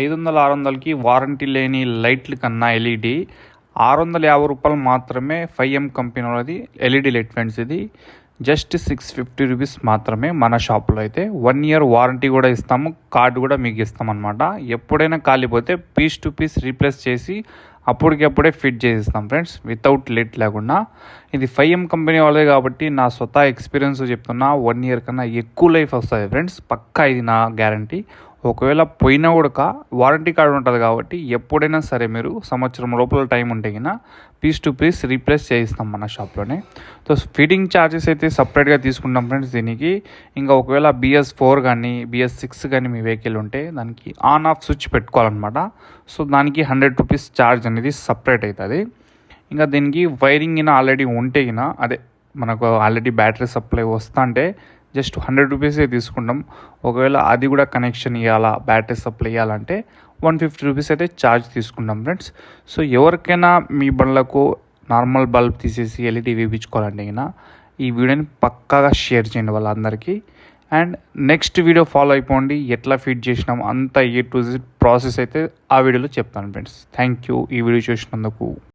500, 600కి warranty లేని లైట్లు కన్నా ఎల్ఈడి రూ. 650 మాత్రమే 5M కంపెనీ వాళ్ళది ఎల్ఈడి లైట్ ఫ్రెండ్స్. ఇది జస్ట్ ₹650 మాత్రమే. మన షాప్లో అయితే 1 ఇయర్ వారంటీ కూడా ఇస్తాము, కార్డు కూడా మీకు ఇస్తామన్నమాట. ఎప్పుడైనా కాలిపోతే పీస్ టు పీస్ రీప్లేస్ చేసి అప్పటికప్పుడే ఫిట్ చేసిస్తాం ఫ్రెండ్స్, వితౌట్ లేట్ లేకుండా. ఇది 5M కంపెనీ వాళ్ళదే కాబట్టి నా స్వతహా ఎక్స్పీరియన్స్ చెప్తున్నా, 1 ఇయర్ కన్నా ఎక్కువ లైఫ్ వస్తుంది ఫ్రెండ్స్, పక్కా ఇది నా గ్యారంటీ. ఒకవేళ పోయినా కూడా వారంటీ కార్డు ఉంటుంది కాబట్టి ఎప్పుడైనా సరే మీరు సంవత్సరం లోపల టైం ఉంటే కినా పీస్ టు పీస్ రీప్లేస్ చేయిస్తాం మన షాప్లోనే. సో ఫిట్టింగ్ ఛార్జెస్ అయితే సపరేట్గా తీసుకుంటాం ఫ్రెండ్స్ దీనికి. ఇంకా ఒకవేళ BS4 కానీ BS6 కానీ మీ వెహికల్ ఉంటే దానికి ఆన్ ఆఫ్ స్విచ్ పెట్టుకోవాలన్నమాట. సో దానికి ₹100 ఛార్జ్ అనేది సపరేట్ అవుతుంది. ఇంకా దీనికి వైరింగ్ కినా ఆల్రెడీ ఉంటే కినా, అదే మనకు ఆల్రెడీ బ్యాటరీ సప్లై వస్తుంటే జస్ట్ ₹100 తీసుకుంటాం. ఒకవేళ అది కూడా కనెక్షన్ ఇవ్వాలా, బ్యాటరీ సప్లై ఇవ్వాలంటే ₹150 అయితే ఛార్జ్ తీసుకుంటాం ఫ్రెండ్స్. సో ఎవరికైనా మీ బండ్లకు నార్మల్ బల్బ్ తీసేసి ఎల్ఈడి వేయించుకోవాలంటే అయినా ఈ వీడియోని పక్కాగా షేర్ చేయండి వాళ్ళందరికీ. అండ్ నెక్స్ట్ వీడియో ఫాలో అయిపోండి, ఎట్లా ఫిట్ చేసినాం అంతా A to Z ప్రాసెస్ అయితే ఆ వీడియోలో చెప్తాను ఫ్రెండ్స్. థ్యాంక్ యూ ఈ వీడియో చూసినందుకు.